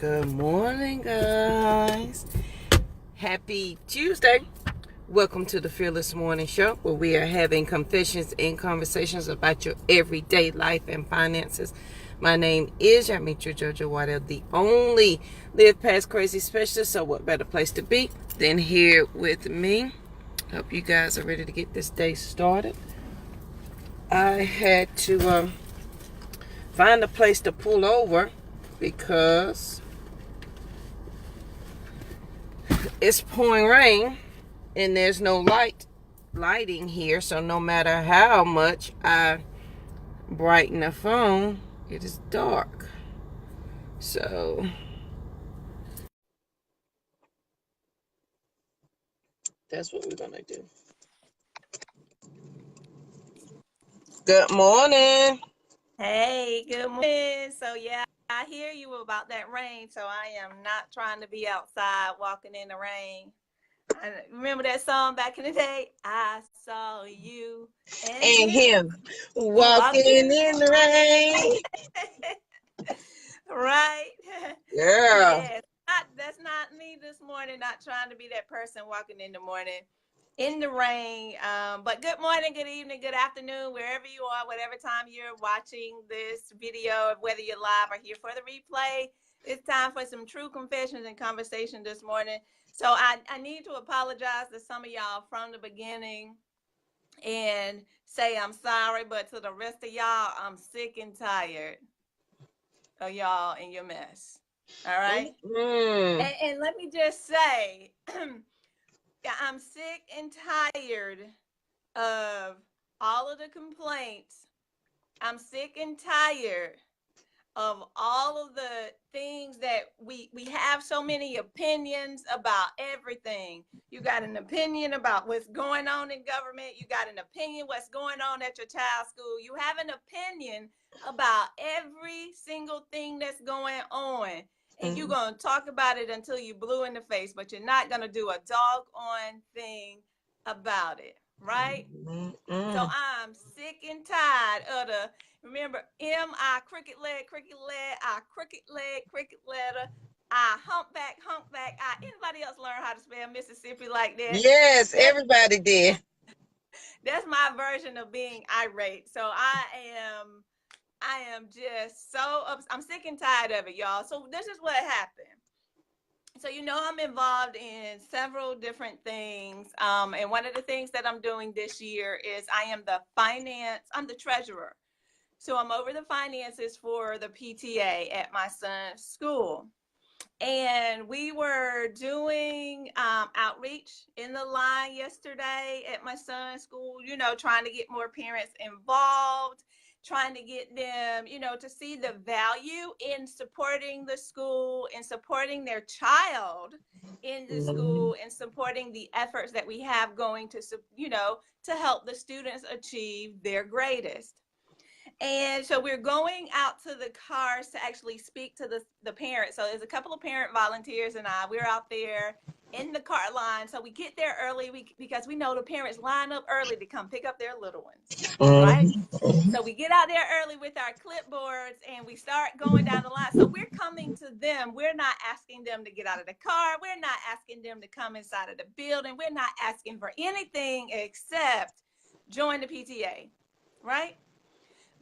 Good morning, guys. Happy Tuesday. Welcome to the Fearless Morning Show, where we are having confessions and conversations about your everyday life and finances. My name is Yamitra Jojo Waddell, the only Live Past Crazy specialist. So what better place to be than here with me? Hope you guys are ready to get this day started. I had to find a place to pull over because it's pouring rain and there's no lighting here, so no matter how much I brighten the phone, it is dark. So that's what we're gonna do. Good morning. Hey, good morning. So yeah, I hear you about that rain. So I am not trying to be outside walking in the rain. I remember that song back in the day? I saw you and And him him walking walking. in the rain. Right? Girl. Yes. That's not me this morning, not trying to be that person walking in the morning in the rain. But good morning, good evening, good afternoon, wherever you are, whatever time you're watching this video, whether you're live or here for the replay. It's time for some true confessions and conversation this morning. So I need to apologize to some of y'all from the beginning and say I'm sorry, but to the rest of y'all, I'm sick and tired of y'all and your mess. All right? Mm-hmm. And let me just say, I'm sick and tired of all of the complaints. I'm sick and tired of all of the things that we have so many opinions about everything. You got an opinion about what's going on in government. You got an opinion what's going on at your child's school. You have an opinion about every single thing that's going on. And you're going to talk about it until you blue in the face, but you're not going to do a doggone thing about it, right? So I'm sick and tired of the, remember, M-I, cricket leg, I crooked leg, cricket letter, I humpback, I. Anybody else learn how to spell Mississippi like that? Yes, everybody did. That's my version of being irate. So I am just so I'm sick and tired of it, y'all. So this is what happened. So I'm involved in several different things. And one of the things that I'm doing this year is I'm the treasurer. So I'm over the finances for the PTA at my son's school. And we were doing outreach in the line yesterday at my son's school, trying to get more parents involved, trying to get them, to see the value in supporting the school and supporting their child in the school and supporting the efforts that we have going to, to help the students achieve their greatest. And so we're going out to the cars to actually speak to the parents. So there's a couple of parent volunteers and we're out there in the car line. So we get there early because we know the parents line up early to come pick up their little ones, right? So we get out there early with our clipboards and we start going down the line. So we're coming to them. We're not asking them to get out of the car. We're not asking them to come inside of the building. We're not asking for anything except join the PTA, right?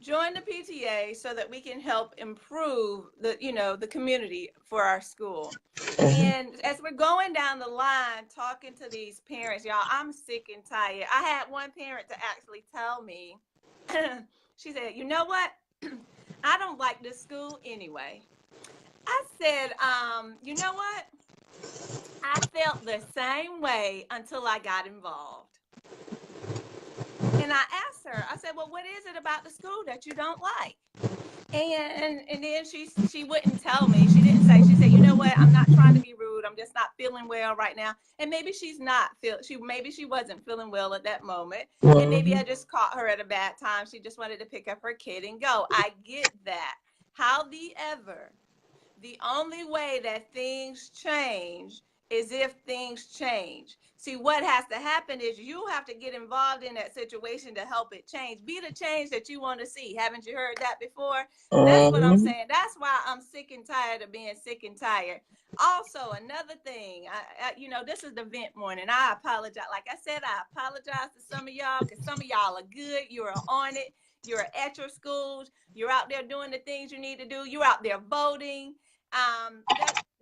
Join the PTA so that we can help improve the community for our school. And as we're going down the line talking to these parents, y'all, I'm sick and tired. I had one parent to actually tell me, she said, you know what? I don't like this school anyway. I said, you know what? I felt the same way until I got involved. And I asked her, I said, well, what is it about the school that you don't like? And then she wouldn't tell me. She didn't say. She said, you know what? I'm not trying to be rude. I'm just not feeling well right now. And maybe maybe she wasn't feeling well at that moment. And maybe I just caught her at a bad time. She just wanted to pick up her kid and go. I get that. However, the only way that things change is if things change. See, what has to happen is you have to get involved in that situation to help it change. Be the change that you want to see. Haven't you heard that before? That's what I'm saying. That's why I'm sick and tired of being sick and tired. Also, another thing, this is the vent morning. I apologize. Like I said, I apologize to some of y'all because some of y'all are good. You're on it. You're at your schools. You're out there doing the things you need to do. You're out there voting.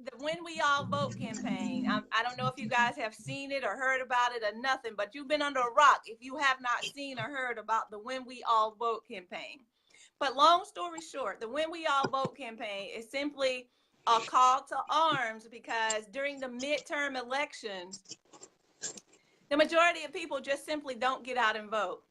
The When We All Vote campaign. I don't know if you guys have seen it or heard about it or nothing, but you've been under a rock if you have not seen or heard about the When We All Vote campaign. But long story short, the When We All Vote campaign is simply a call to arms because during the midterm elections, the majority of people just simply don't get out and vote.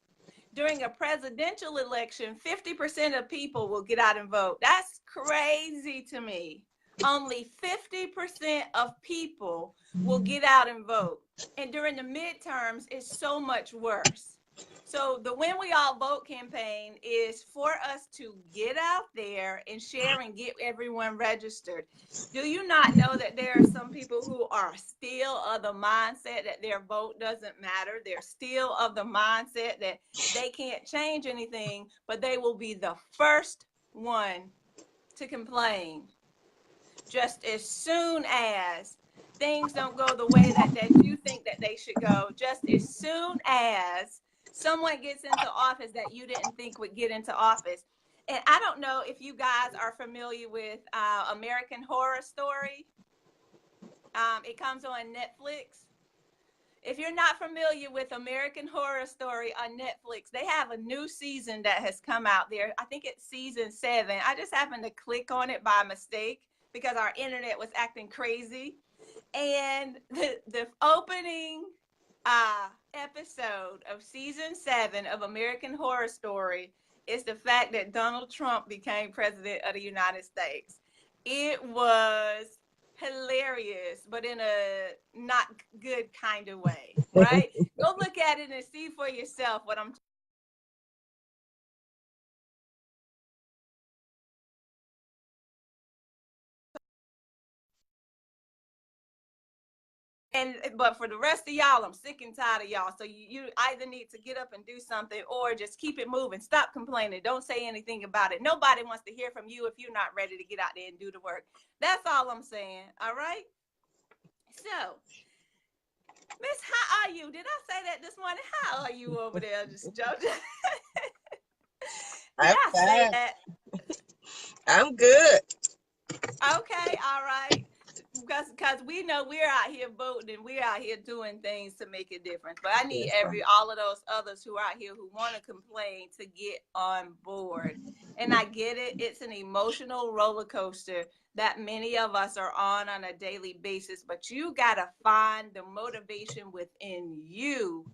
During a presidential election, 50% of people will get out and vote. That's crazy to me. Only 50% of people will get out and vote. And during the midterms, it's so much worse. So the When We All Vote campaign is for us to get out there and share and get everyone registered. Do you not know that there are some people who are still of the mindset that their vote doesn't matter? They're still of the mindset that they can't change anything, but they will be the first one to complain just as soon as things don't go the way that you think that they should go, just as soon as someone gets into office that you didn't think would get into office. And I don't know if you guys are familiar with American Horror Story. It comes on Netflix. If you're not familiar with American Horror Story on Netflix, they have a new season that has come out there. I think it's season 7. I just happened to click on it by mistake because our internet was acting crazy. And the opening episode of season 7 of American Horror Story is the fact that Donald Trump became president of the United States. It was hilarious, but in a not good kind of way, right? Go look at it and see for yourself what I'm. But for the rest of y'all, I'm sick and tired of y'all. So you either need to get up and do something or just keep it moving. Stop complaining. Don't say anything about it. Nobody wants to hear from you if you're not ready to get out there and do the work. That's all I'm saying. All right. So, Miss, how are you? Did I say that this morning? How are you over there, just Jojo? Did I'm I say fine. that? I'm good. Okay, all right. Because we know we're out here voting and we're out here doing things to make a difference. But I need Yes, ma'am. all of those others who are out here who want to complain to get on board. And I get it. It's an emotional roller coaster that many of us are on a daily basis. But you got to find the motivation within you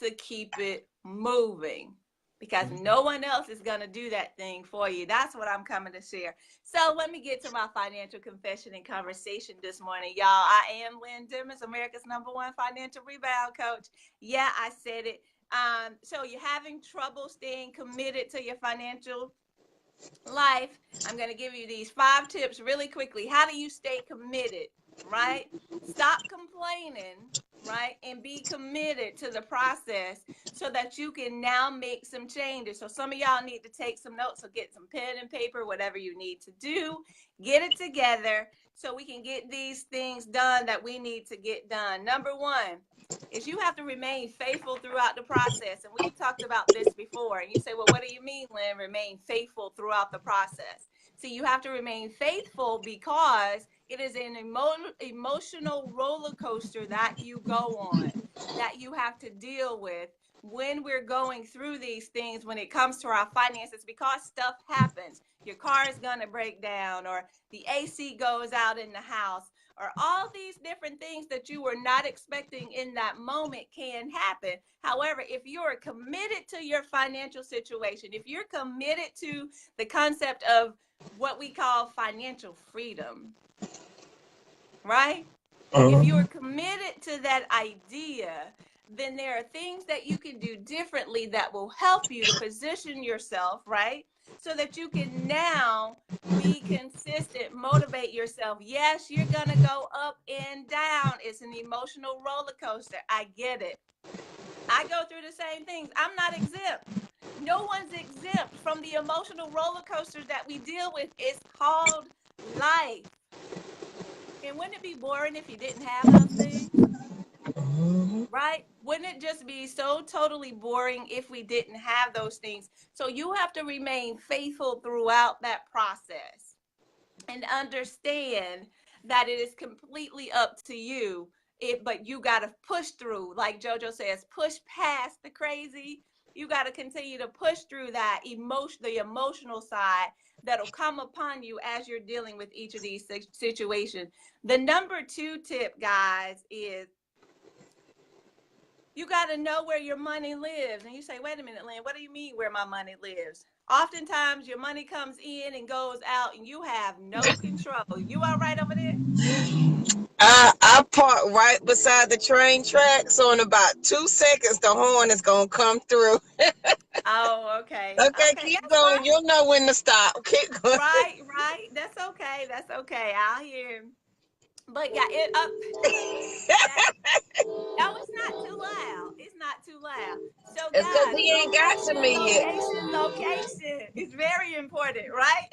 to keep it moving because no one else is going to do that thing for you. That's what I'm coming to share. So let me get to my financial confession and conversation this morning, y'all. I am Lynn Dimmons, America's #1 financial rebound coach. Yeah, I said it. So you're having trouble staying committed to your financial life. I'm going to give you these 5 tips really quickly. How do you stay committed, right? Stop complaining, right? And be committed to the process so that you can now make some changes. So some of y'all need to take some notes. So get some pen and paper, whatever you need to do. Get it together so we can get these things done that we need to get done. Number 1 is you have to remain faithful throughout the process. And we've talked about this before. And you say, well, what do you mean, Lynn, remain faithful throughout the process? See, you have to remain faithful because it is an emotional roller coaster that you go on, that you have to deal with when we're going through these things when it comes to our finances, because stuff happens. Your car is going to break down, or the AC goes out in the house, or all these different things that you were not expecting in that moment can happen. However, if you're committed to your financial situation, if you're committed to the concept of what we call financial freedom, right? If you're committed to that idea, then there are things that you can do differently that will help you to position yourself, right? So that you can now Be consistent. Motivate yourself. Yes, you're going to go up and down. It's an emotional roller coaster. I get it. I go through the same things. I'm not exempt. No one's exempt from the emotional roller coasters that we deal with. It's called life. And wouldn't it be boring if you didn't have those things? Mhm. Right? Wouldn't it just be so totally boring if we didn't have those things? So you have to remain faithful throughout that process and understand that it is completely up to you. But you got to push through, like JoJo says, push past the crazy. You got to continue to push through that emotion, the emotional side that'll come upon you as you're dealing with each of these situations. The number 2 tip, guys, is you got to know where your money lives. And you say, wait a minute, Lynn, what do you mean where my money lives? Oftentimes your money comes in and goes out and you have no control. You all right over there? I park right beside the train track, so in about 2 seconds the horn is gonna come through. Oh, okay. Okay, Okay, keep that's going. fine. You'll know when to stop. Keep going. Right, right. That's okay. That's okay. I'll hear. But yeah, it up that no, it's not too loud. It's not too loud. So, It's because guys, he ain't got to me yet. location is very important, right?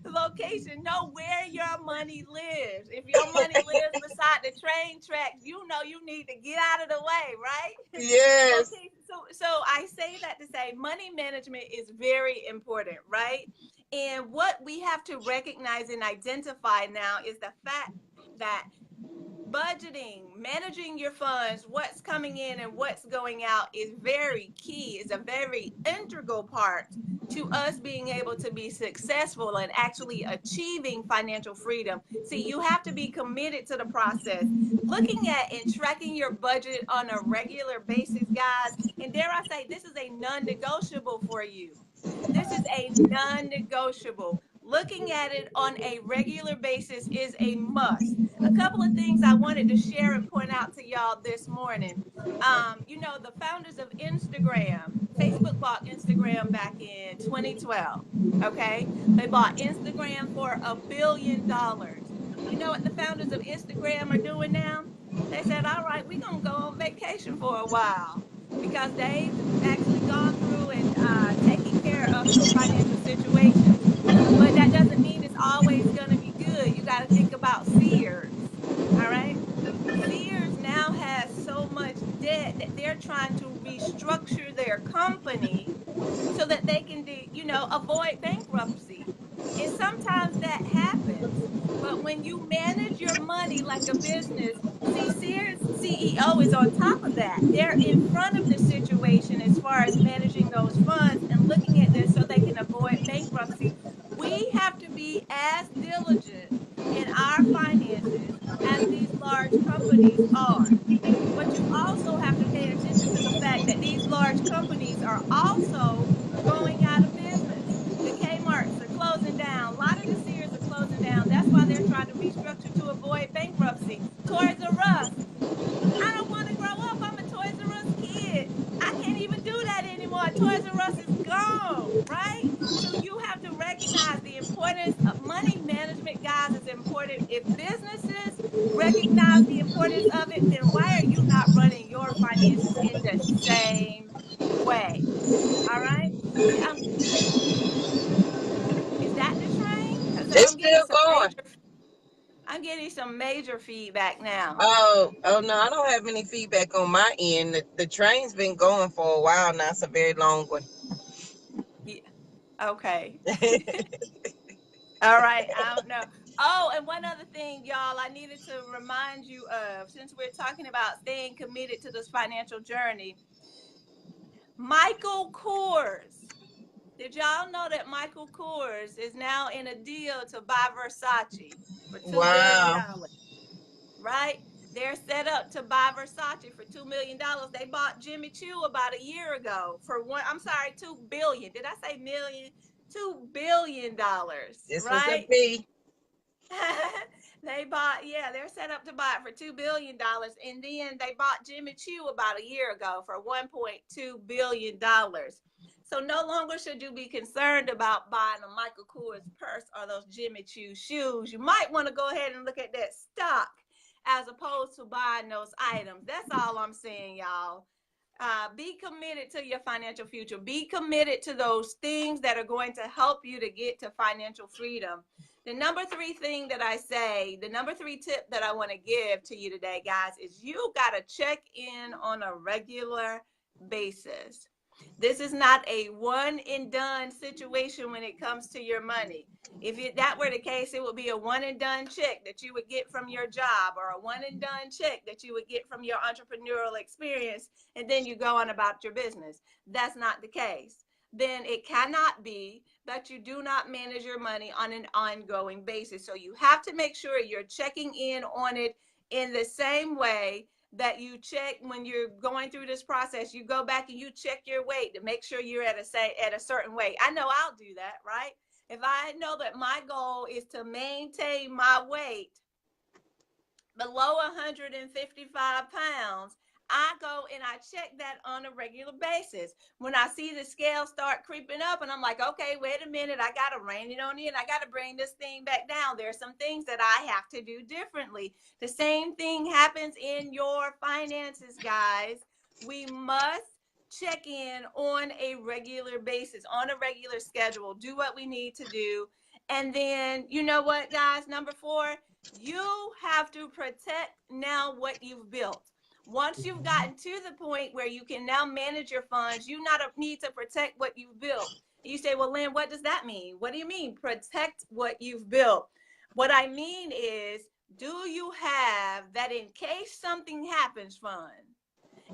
Location, know where your money lives. If your money lives beside the train tracks, you know you need to get out of the way, right? Yes. Location. So I say that to say money management is very important, right? And what we have to recognize and identify now is the fact that budgeting, managing your funds, what's coming in and what's going out is very key, is a very integral part to us being able to be successful and actually achieving financial freedom. See, you have to be committed to the process. Looking at and tracking your budget on a regular basis, guys, and dare I say, this is a non negotiable for you. This is a non negotiable. Looking at it on a regular basis is a must. A couple of things I wanted to share and point out to y'all this morning. The founders of Instagram, Facebook bought Instagram back in 2012. Okay. They bought Instagram for $1 billion. You know what the founders of Instagram are doing now? They said, all right, we're going to go on vacation for a while because they've actually gone through and taken care of some financial situations. But that doesn't mean it's always going to be good. You got to think about Sears. All right. Sears now has so much debt that they're trying to restructure their company so that they can avoid bankruptcy. And sometimes that happens. But when you manage your money like a business, see, Sears CEO is on top of that. They're in front of the situation as far as managing those funds and looking at this so they can avoid bankruptcy. We have to be as diligent in our finances as these large companies are. But you also have to pay attention to the fact that these large companies are also going out of business. The Kmart's are closing down. A lot of the Sears are closing down. That's why they're trying to restructure to avoid bankruptcy. Toys R Us, I don't want to grow up. I'm a Toys R Us kid. I can't even do that anymore. Toys R Us is gone, right? So you have to recognize the importance of money management, guys, is important. If businesses recognize the importance of it, then why are you not running your finances in the same way? All right. See, is that the train? Because It's still going. I'm getting some major feedback now. Oh no, I don't have any feedback on my end. The train's been going for a while now. It's a very long one. Yeah. Okay. All right, I don't know. Oh, and one other thing, y'all, I needed to remind you of, since we're talking about staying committed to this financial journey. Michael Kors. Did y'all know that Michael Kors is now in a deal to buy Versace for $2 billion? Wow. Right? They're set up to buy Versace for $2 million. They bought Jimmy Choo about a year ago for one. I'm sorry, 2 billion. Did I say million? $2 billion, This was a right? B. They're set up to buy it for $2 billion. And then they bought Jimmy Choo about a year ago for $1.2 billion. So no longer should you be concerned about buying a Michael Kors purse or those Jimmy Choo shoes. You might want to go ahead and look at that stock as opposed to buying those items. That's all I'm saying, y'all. Be committed to your financial future. Be committed to those things that are going to help you to get to financial freedom. The number 3 thing that I say, the number 3 tip that I want to give to you today, guys, is you got to check in on a regular basis. This is not a one and done situation when it comes to your money. If that were the case, it would be a one and done check that you would get from your job, or a one and done check that you would get from your entrepreneurial experience, and then you go on about your business. That's not the case. Then it cannot be that you do not manage your money on an ongoing basis. So you have to make sure you're checking in on it in the same way that you check when you're going through this process. You go back and you check your weight to make sure you're at a certain weight. I know I'll do that, right? If I know that my goal is to maintain my weight below 155 pounds, I go and I check that on a regular basis. When I see the scale start creeping up and I'm like, okay, wait a minute, I got to rein it on in. I got to bring this thing back down. There are some things that I have to do differently. The same thing happens in your finances, guys. We must check in on a regular basis, on a regular schedule, do what we need to do. And then, you know what, guys? Number 4, you have to protect now what you've built. Once you've gotten to the point where you can now manage your funds, you not need to protect what you've built. You say, well, Lynn, what does that mean? What do you mean, protect what you've built? What I mean is, do you have that in case something happens fund?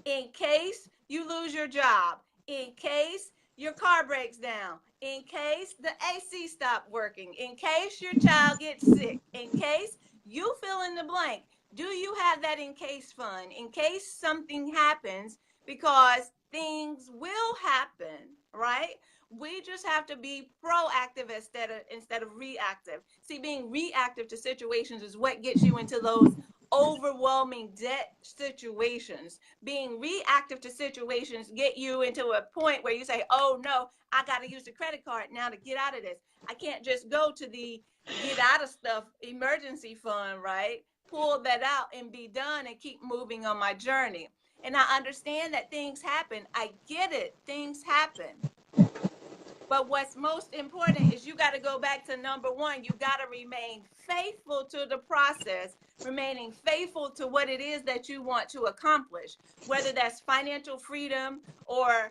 In case you lose your job, in case your car breaks down, in case the AC stopped working, in case your child gets sick, in case you fill in the blank. Do you have that in case fund in case something happens? Because things will happen, right? We just have to be proactive instead of reactive. See, being reactive to situations is what gets you into those overwhelming debt situations. Being reactive to situations get you into a point where you say, oh no, I got to use the credit card now to get out of this. I can't just go to the get out of stuff emergency fund, right? Pull that out and be done and keep moving on my journey. And I understand that things happen. I get it. Things happen. But what's most important is you got to go back to number 1. You got to remain faithful to the process, remaining faithful to what it is that you want to accomplish, whether that's financial freedom or,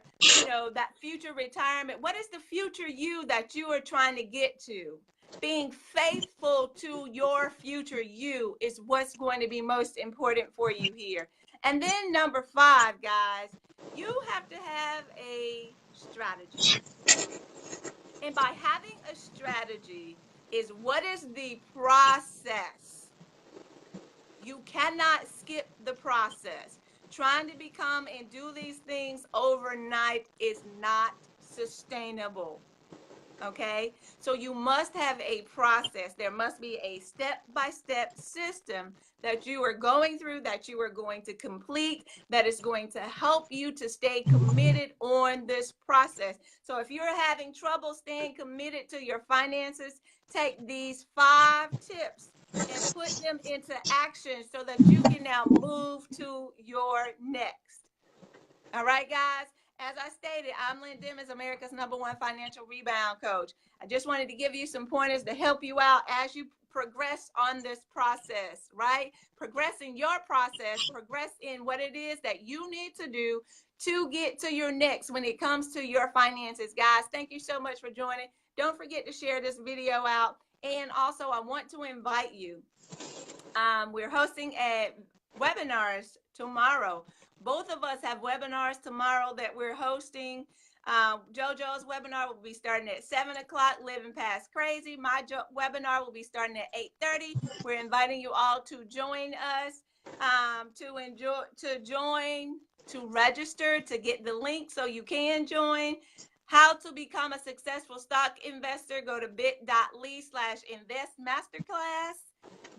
that future retirement. What is the future you that you are trying to get to? Being faithful to your future you is what's going to be most important for you here. And then number 5, guys, you have to have a strategy. And by having a strategy is what is the process. You cannot skip the process. Trying to become and do these things overnight is not sustainable. Okay, so you must have a process. There must be a step-by-step system that you are going through, that you are going to complete, that is going to help you to stay committed on this process. So if you're having trouble staying committed to your finances, take these 5 tips and put them into action so that you can now move to your next. All right, guys. As I stated, I'm Lynn Dimmons, America's #1 financial rebound coach. I just wanted to give you some pointers to help you out as you progress on this process, right? Progress in your process, progress in what it is that you need to do to get to your next when it comes to your finances. Guys, thank you so much for joining. Don't forget to share this video out. And also, I want to invite you. We're hosting webinars tomorrow. Both of us have webinars tomorrow that we're hosting. JoJo's webinar will be starting at 7 o'clock, Living Past Crazy. My webinar will be starting at 8:30. We're inviting you all to join us, to register, to get the link so you can join. how to become a successful stock investor, go to bit.ly/invest masterclass.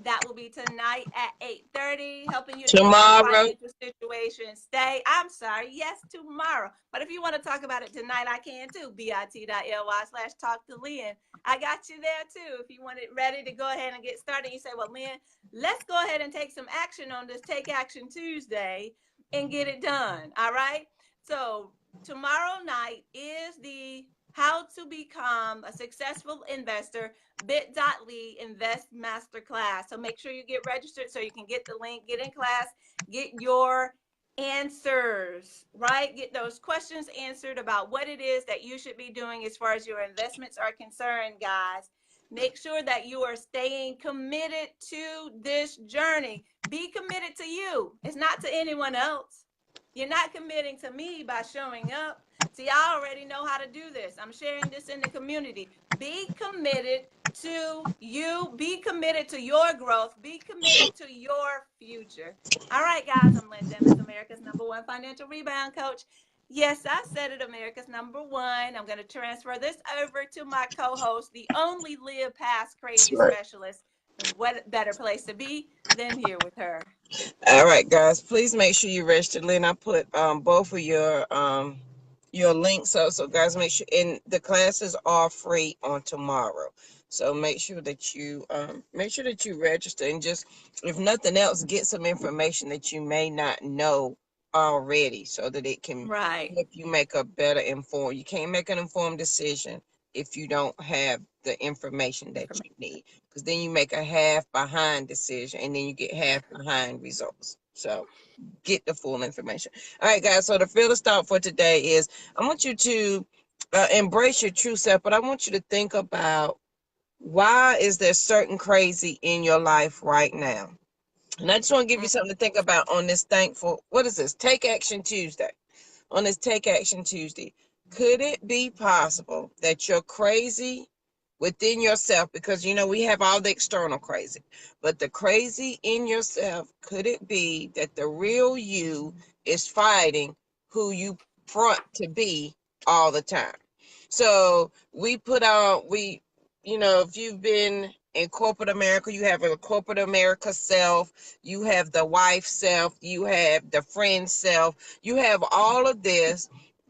That will be tonight at 8:30, helping you to get your Tomorrow. financial situation stay. I'm sorry, yes, tomorrow. But if you want to talk about it tonight, I can too. bit.ly/talk to Lynn. I got you there too. If you want it ready to go ahead and get started, you say, well, Lynn, let's go ahead and take some action on this Take Action Tuesday and get it done. All right. So tomorrow night is the how to become a successful investor bit.ly invest masterclass. So make sure you get registered so you can get the link, get in class, get your answers, right? Get those questions answered about what it is that you should be doing as far as your investments are concerned, guys. Make sure that you are staying committed to this journey. Be committed to you. It's not to anyone else. You're not committing to me by showing up. See, I already know how to do this. I'm sharing this in the community. Be committed to you. Be committed to your growth. Be committed to your future. All right, guys, I'm Lynn Dennis, America's #1 financial rebound coach. Yes, I said it, America's #1. I'm going to transfer this over to my co-host, the only live past crazy Right. specialist. And what better place to be than here with her? All right, guys. Please make sure you register. Lynn, I put both of your links up. So guys, make sure, and the classes are free on tomorrow. So make sure that you register, and just, if nothing else, get some information that you may not know already, so that it can Right. help you make a better informed. You can't make an informed decision if you don't have the information that you need, because then you make a half behind decision, and then you get half behind results. So get the full information. All right, guys. So the field of thought for today is, I want you to embrace your true self, but I want you to think about, why is there certain crazy in your life right now? And I just want to give you something to think about on this thankful, what is this? Take Action Tuesday. On this Take Action Tuesday, could it be possible that you're crazy within yourself? Because, we have all the external crazy, but the crazy in yourself, could it be that the real you is fighting who you front to be all the time? So if you've been in corporate America, you have a corporate America self, you have the wife self, you have the friend self, you have all of this,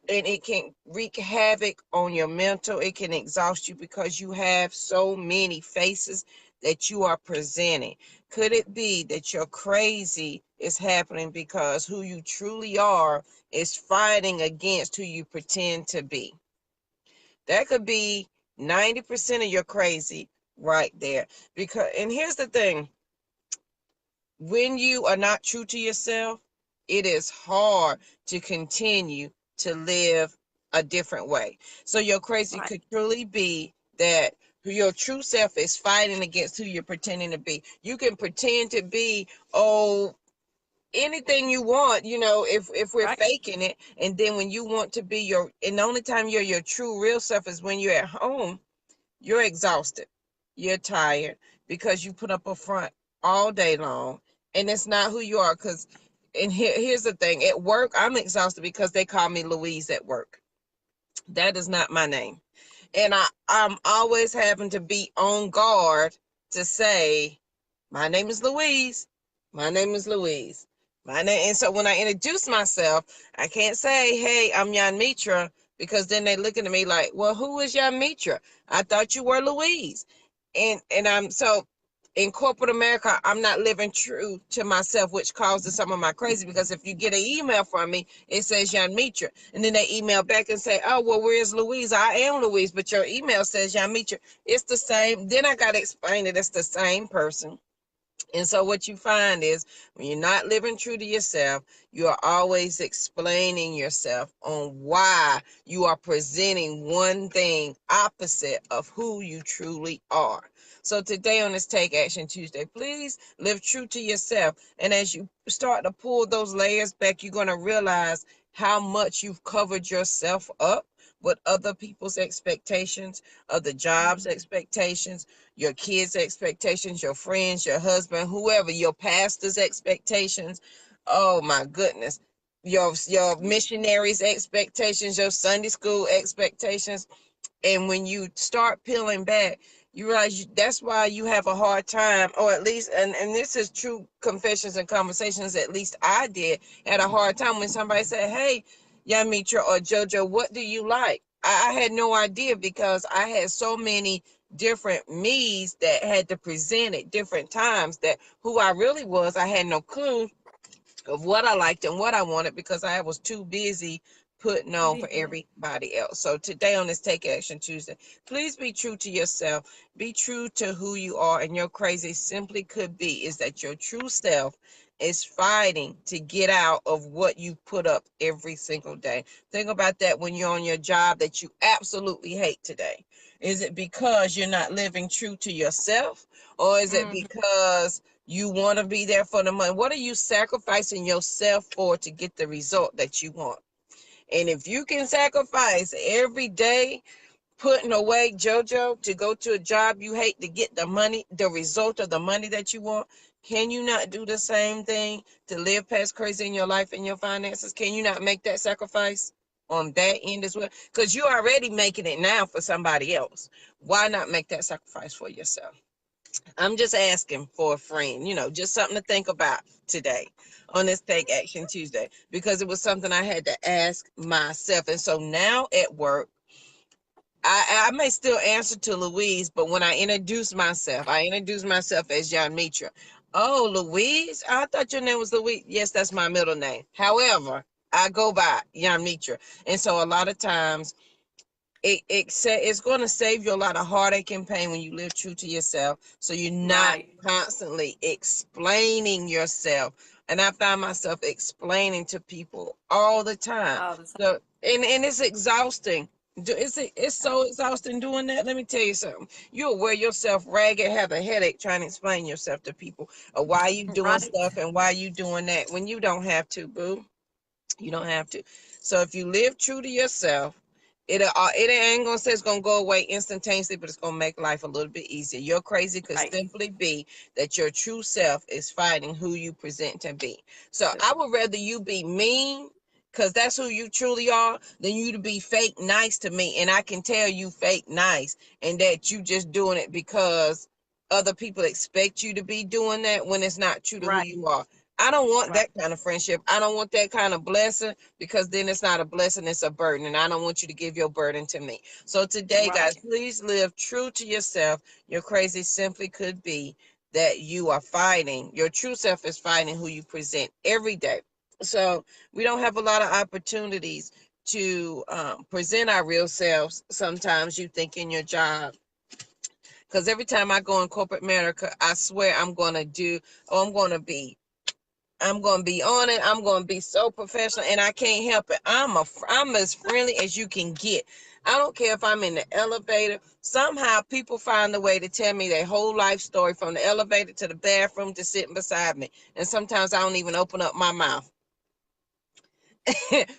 and it can wreak havoc on your mental. It can exhaust you because you have so many faces that you are presenting. Could it be that your crazy is happening because who you truly are is fighting against who you pretend to be? That could be 90% of your crazy right there. And here's the thing, when you are not true to yourself, it is hard to continue to live a different way. So your crazy Right. could truly be that your true self is fighting against who you're pretending to be. You can pretend to be, anything you want, if we're Right. faking it. And then when you want to be and the only time you're your true real self is when you're at home. You're exhausted. You're tired because you put up a front all day long, and it's not who you are. Here's the thing: at work, I'm exhausted because they call me Louise at work. That is not my name, and I'm always having to be on guard to say, "My name is Louise. My name is Louise. My name." And so when I introduce myself, I can't say, "Hey, I'm Jan Mitra," because then they looking at me like, "Well, who is Jan Mitra? I thought you were Louise." And I'm so, in corporate America, I'm not living true to myself, which causes some of my crazy. Because if you get an email from me, it says Jan Mitra, and then they email back and say, "Oh, well, where's Louise? I am Louise, but your email says Jan Mitra." It's the same. Then I got to explain it. It's the same person. And so what you find is, when you're not living true to yourself, you are always explaining yourself on why you are presenting one thing opposite of who you truly are. So today on this Take Action Tuesday, please live true to yourself. And as you start to pull those layers back, you're going to realize how much you've covered yourself up with other people's expectations, other jobs' expectations, your kids' expectations, your friends, your husband, whoever, your pastor's expectations. Oh my goodness. your missionaries expectations, your Sunday school expectations. And when you start peeling back, you realize that's why you have a hard time, or at least, and this is true confessions and conversations, at least I did, had a hard time when somebody said, hey, Yamitra or Jojo, what do you like? I had no idea, because I had so many different me's that had to present at different times, that who I really was, I had no clue of what I liked and what I wanted, because I was too busy putting on for everybody else. So today on this Take Action Tuesday, please be true to yourself. Be true to who you are, and your crazy simply could be is that your true self is fighting to get out of what you put up every single day. Think about that when you're on your job that you absolutely hate today. Is it because you're not living true to yourself, or is it because you want to be there for the money? What are you sacrificing yourself for to get the result that you want? And if you can sacrifice every day putting away, JoJo, to go to a job you hate to get the money, the result of the money that you want, can you not do the same thing to live past crazy in your life and your finances? Can you not make that sacrifice on that end as well? Because you're already making it now for somebody else. Why not make that sacrifice for yourself? I'm just asking for a friend, just something to think about today on this Take Action Tuesday, because it was something I had to ask myself. And so now at work, I may still answer to Louise, but when I introduce myself as John Mitra. Oh, Louise? I thought your name was Louise. Yes, that's my middle name. However, I go by Jan Mitra. And so a lot of times it's going to save you a lot of heartache and pain when you live true to yourself. So you're not constantly explaining yourself. And I find myself explaining to people all the time. So, and it's exhausting. It's so exhausting doing that. Let me tell you something. You'll wear yourself ragged, have a headache trying to explain yourself to people, or why you doing stuff and why you doing that, when you don't have to, boo. You don't have to. So if you live true to yourself, it ain't gonna say it's gonna go away instantaneously, but it's gonna make life a little bit easier. Your crazy could simply be that your true self is fighting who you present to be. So I would rather you be mean, because that's who you truly are, than you to be fake nice to me. And I can tell you fake nice, and that you just doing it because other people expect you to be doing that, when it's not true to who you are. I don't want that kind of friendship. I don't want that kind of blessing, because then it's not a blessing, it's a burden. And I don't want you to give your burden to me. So today, guys, please live true to yourself. Your crazy simply could be that you are fighting. Your true self is fighting who you present every day. So we don't have a lot of opportunities to present our real selves. Sometimes you think in your job, because every time I go in corporate America, I swear I'm going to be on it. I'm going to be so professional, and I can't help it. I'm as friendly as you can get. I don't care if I'm in the elevator. Somehow people find a way to tell me their whole life story, from the elevator to the bathroom to sitting beside me. And sometimes I don't even open up my mouth.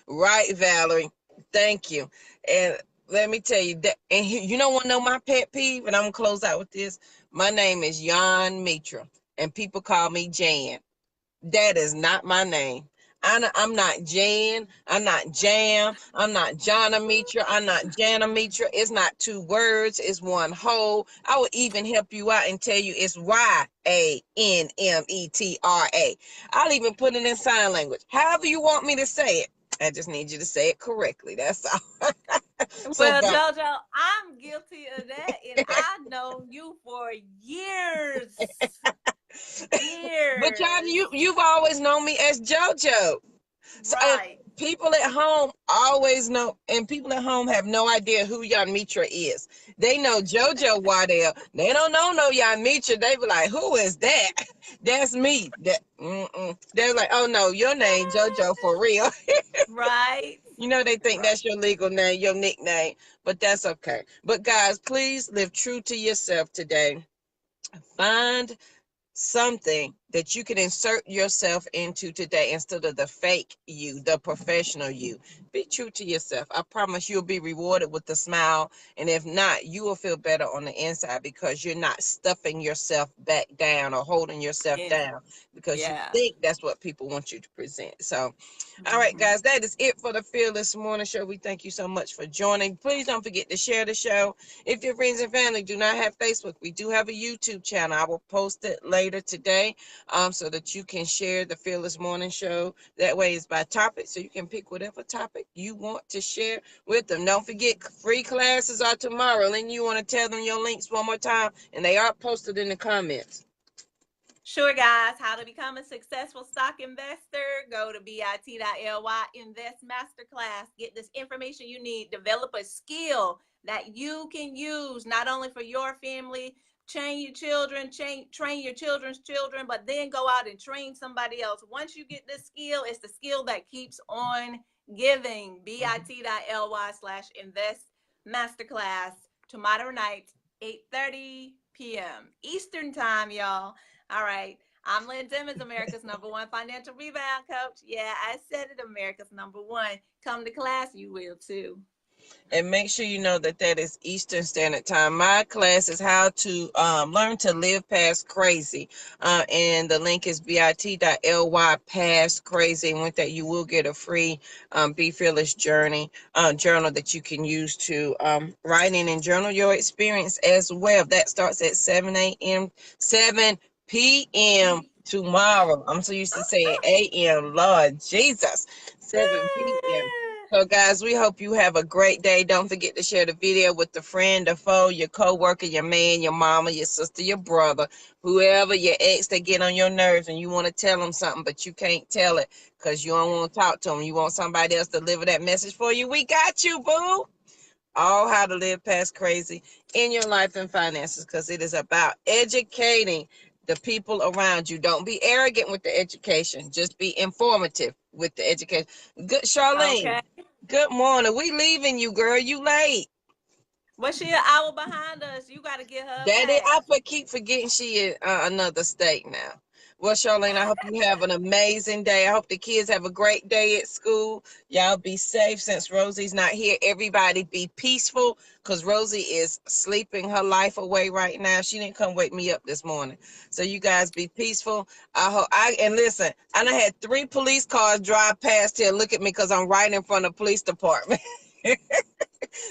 Right, Valerie? Thank you. And let me tell you that, and you don't want to know my pet peeve, and I'm going to close out with this. My name is Jan Mitra, and people call me Jan. That is not my name. I'm not Jan. I'm not Jam. I'm not Jana Mitra. I'm not Jana Mitra. It's not two words. It's one whole. I will even help you out and tell you it's YANMETRA. I'll even put it in sign language. However you want me to say it. I just need you to say it correctly. That's all. Well, JoJo, I'm guilty of that, and I've known you for years. But John, you've always known me as JoJo. So, people at home always know, and people at home have no idea who Jan Mitra is. They know JoJo Waddell. They don't know no Jan Mitra. They be like, who is that? That's me. They're like, oh no, your name JoJo for real. They think that's your legal name, your nickname, but that's okay. But guys, please live true to yourself today. Find something that you can insert yourself into today instead of the fake you, the professional you. be true to yourself. I promise you'll be rewarded with a smile. And if not, you will feel better on the inside because you're not stuffing yourself back down or holding yourself Yes. down because you Yeah. think that's what people want you to present. So, all right, Mhm. guys, that is it for the Fearless Morning Show. We thank you so much for joining. Please don't forget to share the show. If your friends and family do not have Facebook, we do have a YouTube channel. I will post it later today so that you can share the Fearless Morning Show. That way it's by topic, so you can pick whatever topic you want to share with them. Don't forget, free classes are tomorrow. And you want to tell them your links one more time, and they are posted in the comments. Sure, guys. How to become a successful stock investor. Go to bit.ly invest masterclass. Get this information you need. Develop a skill that you can use not only for your family, train your children, train your children's children, but then go out and train somebody else. Once you get this skill, it's the skill that keeps on giving. bit.ly/invest masterclass tomorrow night, 8:30 p.m. Eastern time, y'all. All right. I'm Lynn Timmons, America's #1 financial rebound coach. Yeah, I said it, America's #1. Come to class, you will too. And make sure you know that that is Eastern Standard Time. My class is how to learn to live past crazy. And the link is bit.ly past crazy. And with that, you will get a free Be Fearless journal that you can use to write in and journal your experience as well. That starts at 7 a.m., 7 p.m. tomorrow. I'm so used to saying a.m. Lord Jesus, 7 p.m. So, guys, we hope you have a great day. Don't forget to share the video with a friend, a foe, your coworker, your man, your mama, your sister, your brother, whoever, your ex that get on your nerves and you want to tell them something, but you can't tell it because you don't want to talk to them. You want somebody else to deliver that message for you. We got you, boo. All how to live past crazy in your life and finances because it is about educating the people around you. Don't be arrogant with the education. Just be informative with the education. Good, Charlene. Okay. Good morning. We leaving you, girl. You late. Well, she an hour behind us. You got to get her a Daddy, pass. keep forgetting she in another state now. Well, Charlene, I hope you have an amazing day. I hope the kids have a great day at school. Y'all be safe since Rosie's not here. Everybody be peaceful because Rosie is sleeping her life away right now. She didn't come wake me up this morning. So you guys be peaceful. And listen, I done had 3 police cars drive past here. Look at me because I'm right in front of the police department.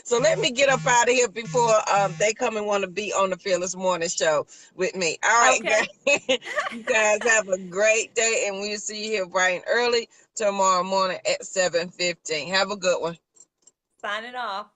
So let me get up out of here before they come and want to be on the Fearless Morning Show with me. All right, Okay. guys. You guys have a great day, and we'll see you here bright and early tomorrow morning at 7:15. Have a good one. Signing off.